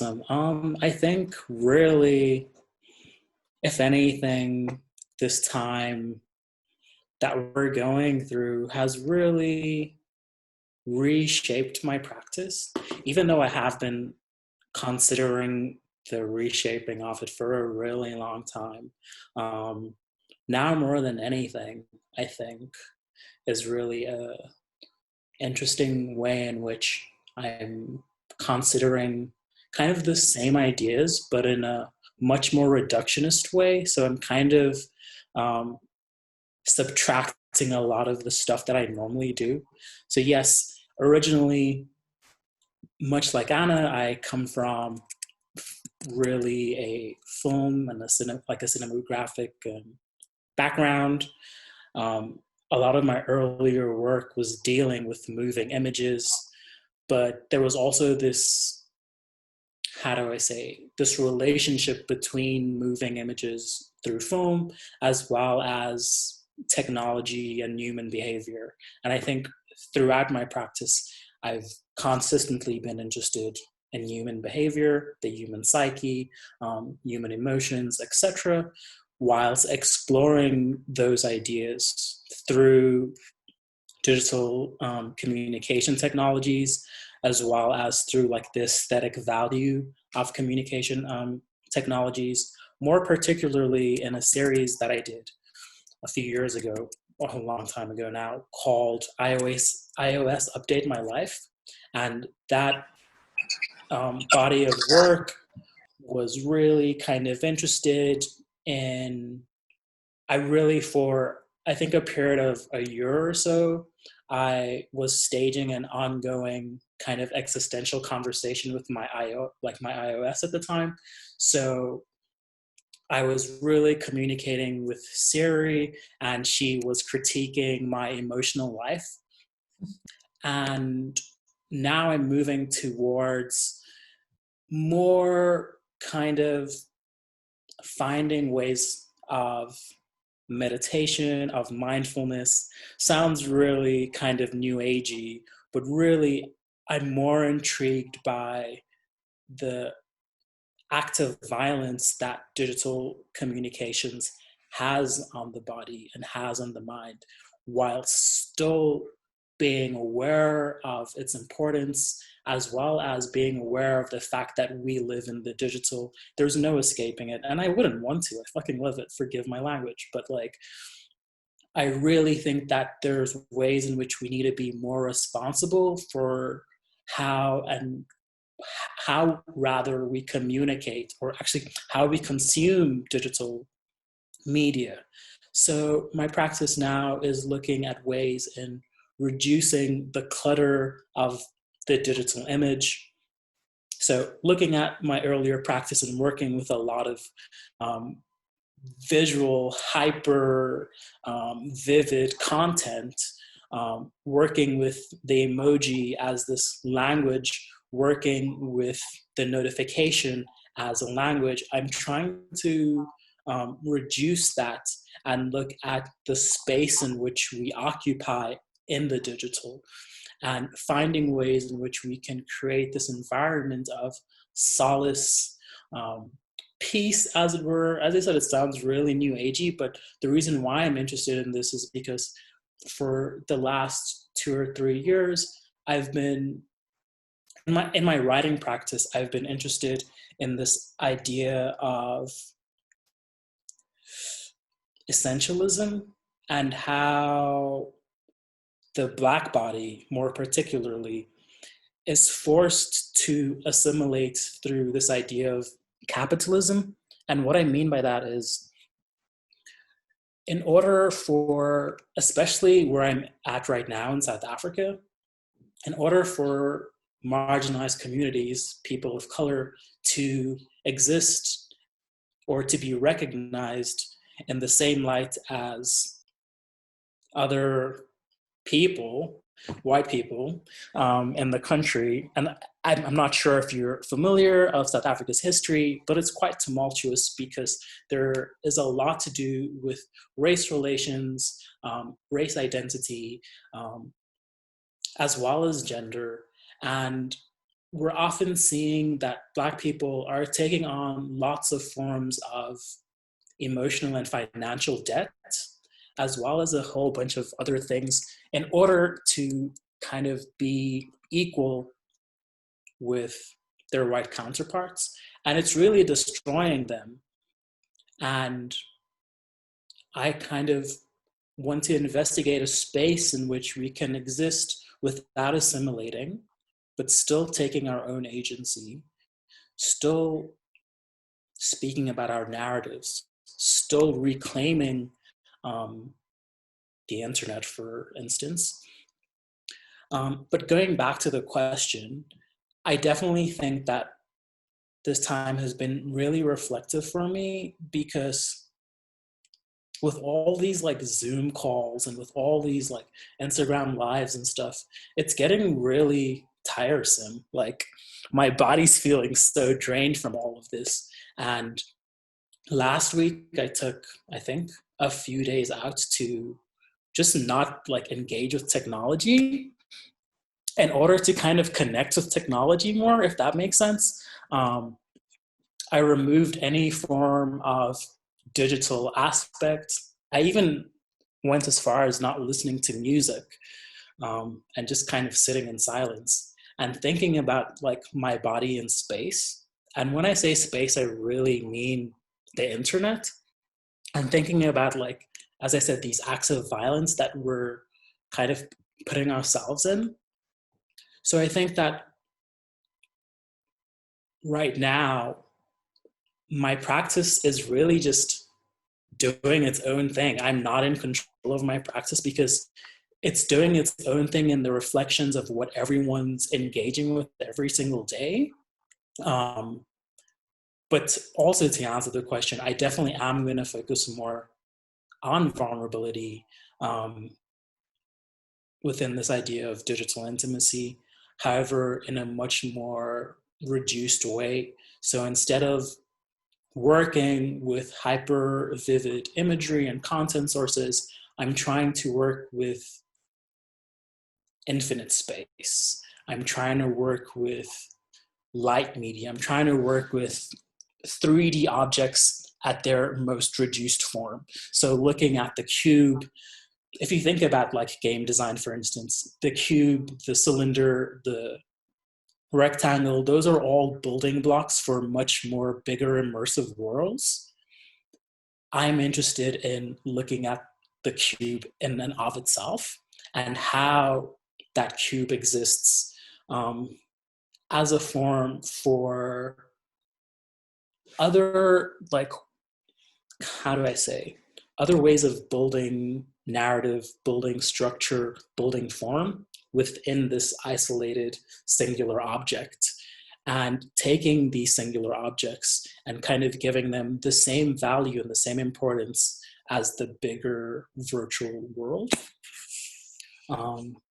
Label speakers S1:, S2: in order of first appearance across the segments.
S1: awesome. I think really, if anything, this time that we're going through has really reshaped my practice, even though I have been considering the reshaping of it for a really long time. Um, Now more than anything, I think, is really a interesting way in which I'm considering kind of the same ideas, but in a much more reductionist way. So I'm kind of um, subtracting a lot of the stuff that I normally do. So yes, originally, much like Anna, I come from really a film and like a cinematographic background. Um, a lot of my earlier work was dealing with moving images, but there was also this, how do I say, this relationship between moving images through film as well as technology and human behavior. And I think throughout my practice, I've consistently been interested in human behavior, the human psyche, human emotions, etc., whilst exploring those ideas through digital communication technologies, as well as through like the aesthetic value of communication technologies, more particularly in a series that I did a few years ago, a long time ago now, called iOS Update My Life. And that body of work was really kind of interested in, I think a period of a year or so, I was staging an ongoing kind of existential conversation with my iOS at the time. So I was really communicating with Siri, and she was critiquing my emotional life. And now I'm moving towards more kind of finding ways of meditation, of mindfulness. Sounds really kind of new agey, but really I'm more intrigued by the act of violence that digital communications has on the body and has on the mind, while still being aware of its importance, as well as being aware of the fact that we live in the digital. There's no escaping it. And I wouldn't want to. I fucking love it. Forgive my language. But like, I really think that there's ways in which we need to be more responsible for how rather we communicate, or actually how we consume digital media. So my practice now is looking at ways in reducing the clutter of the digital image. So looking at my earlier practice and working with a lot of visual, hyper vivid content, working with the emoji as this language, working with the notification as a language, I'm trying to reduce that and look at the space in which we occupy in the digital, and finding ways in which we can create this environment of solace, peace, as it were. As I said, it sounds really new agey, but the reason why I'm interested in this is because for the last 2 or 3 years, I've been in my writing practice, I've been interested in this idea of essentialism and how the Black body, more particularly, is forced to assimilate through this idea of capitalism. And what I mean by that is, in order for, especially where I'm at right now in South Africa, in order for marginalized communities, people of color, to exist or to be recognized in the same light as other people, white people in the country. And I'm not sure if you're familiar of South Africa's history, but it's quite tumultuous because there is a lot to do with race relations, race identity, as well as gender. And we're often seeing that Black people are taking on lots of forms of emotional and financial debt, as well as a whole bunch of other things, in order to kind of be equal with their white counterparts. And it's really destroying them. And I kind of want to investigate a space in which we can exist without assimilating, but still taking our own agency, still speaking about our narratives, still reclaiming the internet, for instance. But going back to the question, I definitely think that this time has been really reflective for me, because with all these like Zoom calls and with all these like Instagram lives and stuff, it's getting really tiresome. Like my body's feeling so drained from all of this. And last week I took, I think, a few days out to just not like engage with technology in order to kind of connect with technology more, if that makes sense. I removed any form of digital aspect. I even went as far as not listening to music, and just kind of sitting in silence and thinking about like my body in space. And when I say space, I really mean the internet. And thinking about, like, as I said, these acts of violence that we're kind of putting ourselves in. So I think that right now, my practice is really just doing its own thing. I'm not in control of my practice because it's doing its own thing in the reflections of what everyone's engaging with every single day. But also, to answer the question, I definitely am going to focus more on vulnerability within this idea of digital intimacy, however, in a much more reduced way. So instead of working with hyper vivid imagery and content sources, I'm trying to work with infinite space. I'm trying to work with light media. I'm trying to work with 3D objects at their most reduced form. So looking at the cube, if you think about like game design, for instance, the cube, the cylinder, the rectangle, those are all building blocks for much more bigger immersive worlds. I'm interested in looking at the cube in and of itself and how that cube exists as a form for other, like, how do I say, other ways of building narrative, building structure, building form within this isolated singular object, and taking these singular objects and kind of giving them the same value and the same importance as the bigger virtual world.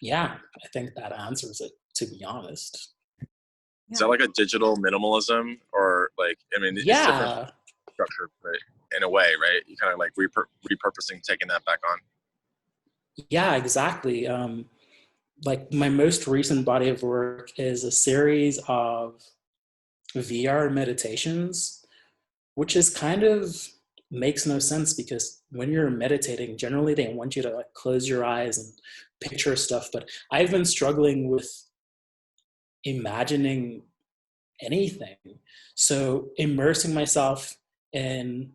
S1: Yeah, I think that answers it, to be honest.
S2: Is that like a digital minimalism, or like, I mean, it's different structure, but in a way, right? You kind of like repurposing, taking that back on.
S1: Yeah, exactly. Like my most recent body of work is a series of VR meditations, which is kind of makes no sense because when you're meditating, generally they want you to like close your eyes and picture stuff. But I've been struggling with imagining anything. So immersing myself in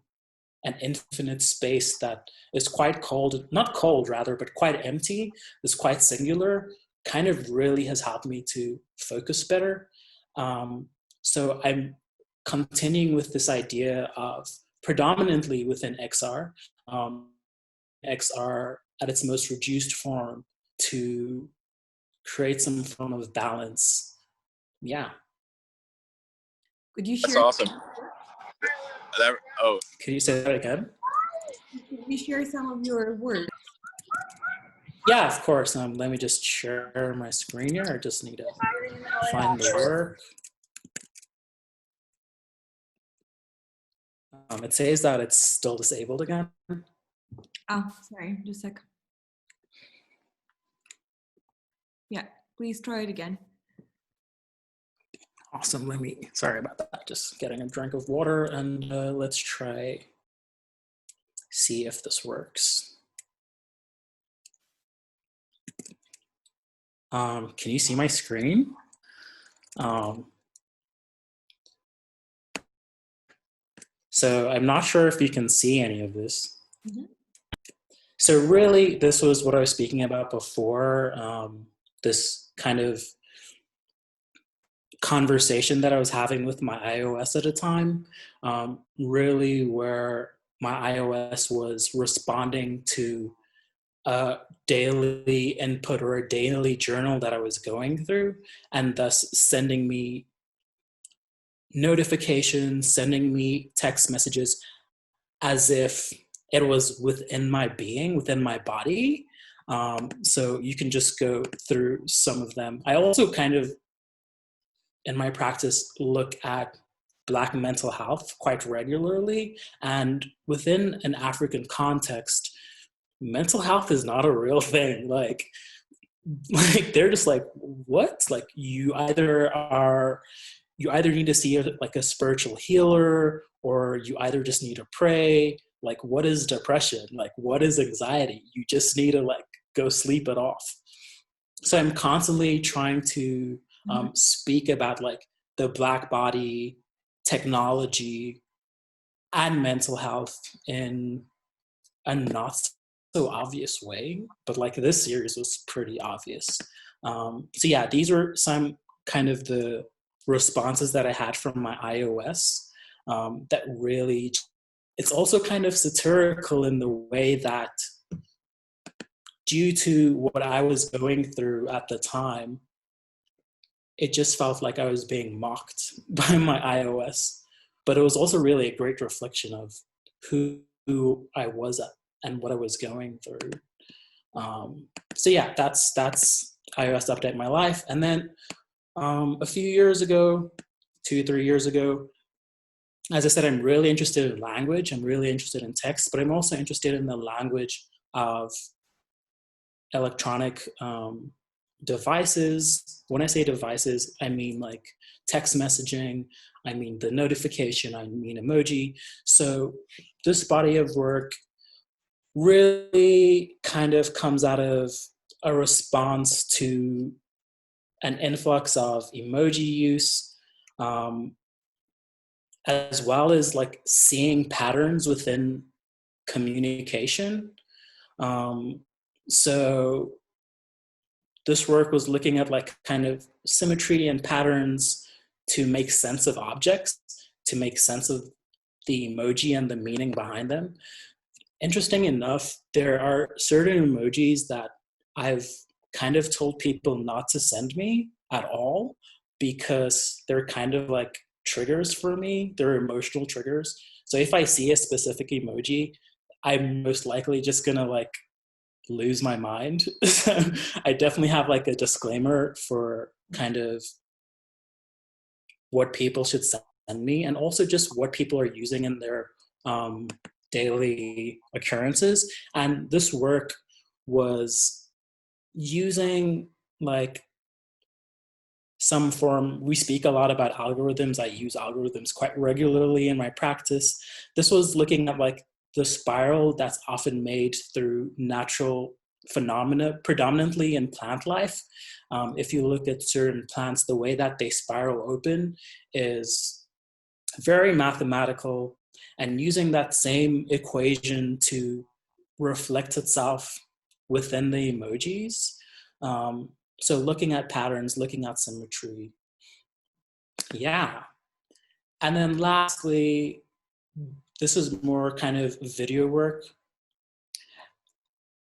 S1: an infinite space that is quite cold, not cold rather, but quite empty, is quite singular, kind of really has helped me to focus better. So I'm continuing with this idea of predominantly within XR, XR at its most reduced form to create some form of balance. Yeah.
S3: Could you share?
S2: That's awesome.
S1: Can you say that again?
S3: Could you share some of your work?
S1: Yeah, of course. Let me just share my screen here. I just need to find the work. It says that it's still disabled again.
S3: Oh, sorry, just a sec. Yeah, please try it again.
S1: Awesome. Sorry about that. Just getting a drink of water, and let's try, see if this works. Can you see my screen? So I'm not sure if you can see any of this. Mm-hmm. So really, this was what I was speaking about before, this kind of conversation that I was having with my iOS at a time, really where my iOS was responding to a daily input or a daily journal that I was going through, and thus sending me notifications, sending me text messages as if it was within my being, within my body. So you can just go through some of them. I also kind of, in my practice, look at Black mental health quite regularly. And within an African context, mental health is not a real thing. Like they're just like, what? Like you either need to see a spiritual healer, or you either just need to pray. Like, what is depression? Like, what is anxiety? You just need to go sleep it off. So I'm constantly trying to speak about the Black body, technology, and mental health in a not so obvious way, but this series was pretty obvious. So yeah, these were some kind of the responses that I had from my iOS, that really, it's also kind of satirical in the way that, due to what I was going through at the time, it just felt like I was being mocked by my iOS. But it was also really a great reflection of who I was and what I was going through. So yeah, that's iOS Update My Life. And then a few years ago, 2-3 years ago, as I said, I'm really interested in language. I'm really interested in text, but I'm also interested in the language of electronic devices. When I say devices, I mean text messaging, I mean the notification, I mean emoji. So this body of work really kind of comes out of a response to an influx of emoji use, as well as seeing patterns within communication. So this work was looking at kind of symmetry and patterns to make sense of objects, to make sense of the emoji and the meaning behind them. Interesting enough, there are certain emojis that I've kind of told people not to send me at all, because they're kind of triggers for me. They're emotional triggers. So if I see a specific emoji, I'm most likely just gonna lose my mind. I definitely have a disclaimer for kind of what people should send me, and also just what people are using in their daily occurrences. And this work was using some form, we speak a lot about algorithms. I use algorithms quite regularly in my practice. This was looking at the spiral that's often made through natural phenomena, predominantly in plant life. If you look at certain plants, the way that they spiral open is very mathematical, and using that same equation to reflect itself within the emojis. So looking at patterns, looking at symmetry. Yeah. And then lastly, this is more kind of video work.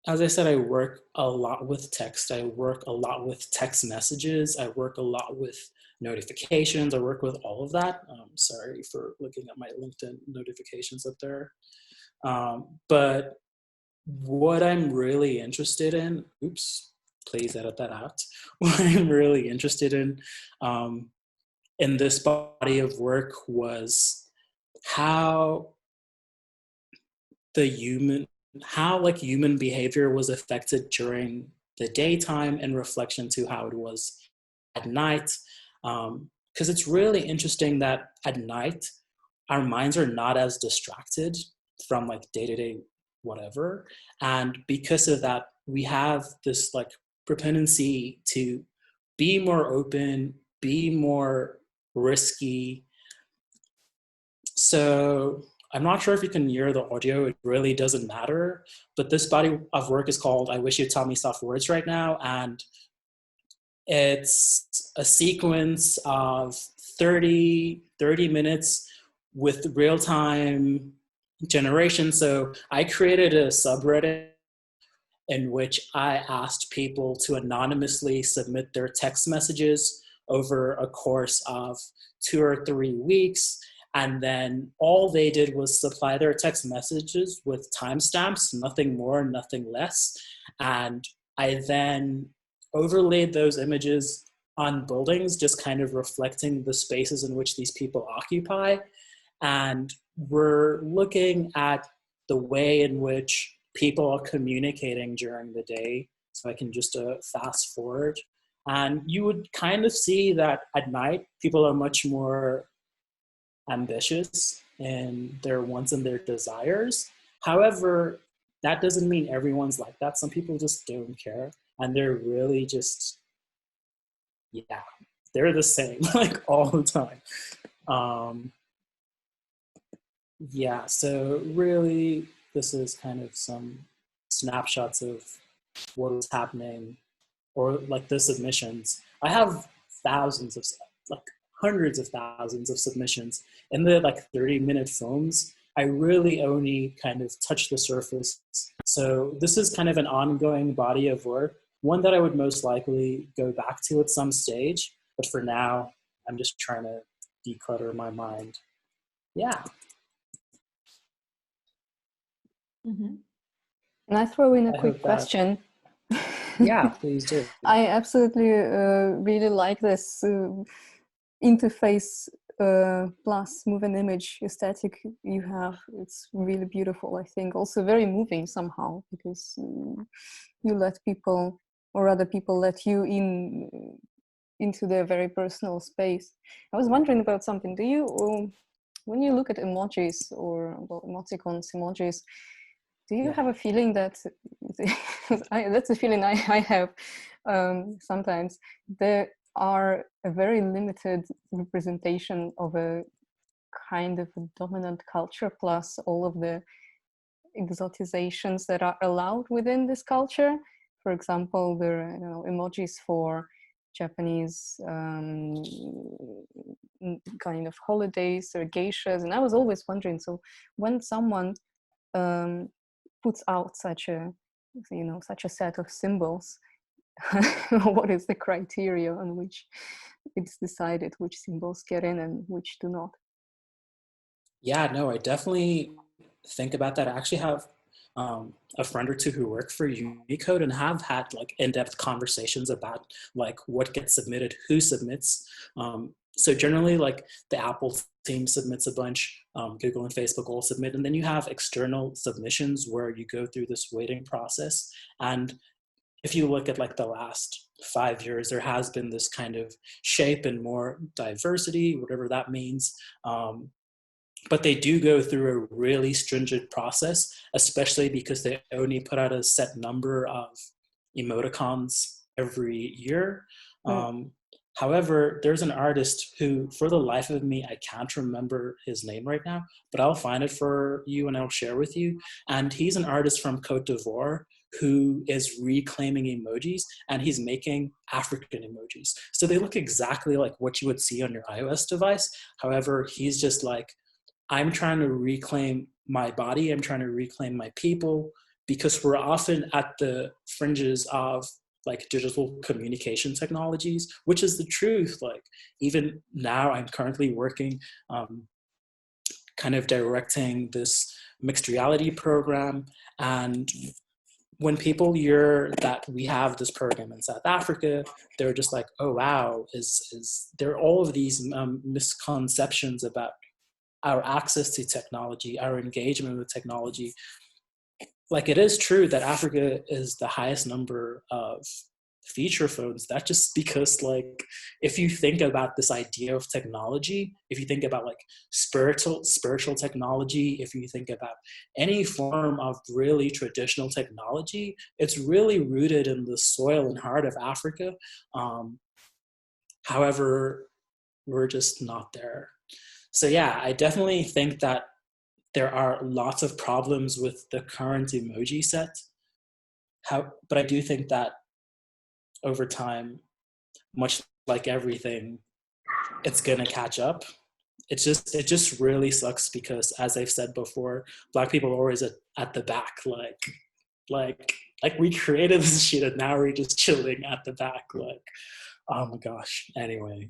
S1: As I said, I work a lot with text. I work a lot with text messages. I work a lot with notifications. I work with all of that. Sorry for looking at my LinkedIn notifications up there. But what I'm really interested in, oops, please edit that out. What I'm really interested in this body of work was how human behavior was affected during the daytime in reflection to how it was at night. because it's really interesting that at night, our minds are not as distracted from like day-to-day whatever. And because of that, we have this like propensity to be more open, be more risky. So I'm not sure if you can hear the audio, it really doesn't matter, but this body of work is called I Wish You'd Tell Me Soft Words Right Now, and it's a sequence of 30 minutes with real-time generation. So I created a subreddit in which I asked people to anonymously submit their text messages over a course of 2 or 3 weeks. And then all they did was supply their text messages with timestamps, nothing more, nothing less. And I then overlaid those images on buildings, just kind of reflecting the spaces in which these people occupy. And we're looking at the way in which people are communicating during the day. So I can just fast forward. And you would kind of see that at night, people are much more ambitious in their wants and their desires. However, that doesn't mean everyone's like that. Some people just don't care. And they're really just, yeah, they're the same, like all the time. Yeah, so really, this is kind of some snapshots of what was happening, or like the submissions. I have thousands of, like hundreds of thousands of submissions. In the like 30-minute films, I really only kind of touch the surface. So this is kind of an ongoing body of work, one that I would most likely go back to at some stage. But for now, I'm just trying to declutter my mind. Yeah.
S3: Mm-hmm.
S4: Can I throw in a quick question?
S1: Yeah, please do.
S4: I absolutely really like this interface plus move an image aesthetic you have. It's really beautiful, I think. Also very moving somehow, because you let people, or other people let you in into their very personal space. I was wondering about something. Do you, when you look at emojis or emoticons, emojis, do you have a feeling that, that's a feeling I have sometimes, there are a very limited representation of a kind of a dominant culture, plus all of the exotizations that are allowed within this culture? For example, there are emojis for Japanese kind of holidays or geishas, and I was always wondering, so when someone puts out such a such a set of symbols, what is the criteria on which it's decided which symbols get in and which do not?
S1: Yeah, no, I definitely think about that. I actually have a friend or two who work for Unicode and have had like in-depth conversations about like what gets submitted, who submits. So generally, like the Apple team submits a bunch, Google and Facebook all submit, and then you have external submissions where you go through this weighting process. And if you look at like the last 5 years, there has been this kind of shape and more diversity, whatever that means. But they do go through a really stringent process, especially because they only put out a set number of emoticons every year. However, there's an artist who, for the life of me, I can't remember his name right now, but I'll find it for you and I'll share with you. And he's an artist from Cote d'Ivoire who is reclaiming emojis, and he's making African emojis. So they look exactly like what you would see on your iOS device. However, he's just like, I'm trying to reclaim my body, I'm trying to reclaim my people, because we're often at the fringes of like digital communication technologies, which is the truth. Like even now I'm currently working, kind of directing this mixed reality program. And when people hear that we have this program in South Africa, they're just like, oh, wow, is there are all of these misconceptions about our access to technology, our engagement with technology. Like it is true that Africa is the highest number of feature phones. That's just because, like, if you think about this idea of technology, if you think about like spiritual technology, if you think about any form of really traditional technology, it's really rooted in the soil and heart of Africa. However, we're just not there. So yeah, I definitely think that there are lots of problems with the current emoji set. But I do think that over time, much like everything, it's gonna catch up. It just really sucks because, as I've said before, Black people are always at the back. Like we created this shit and now we're just chilling at the back. Like, oh my gosh. Anyway.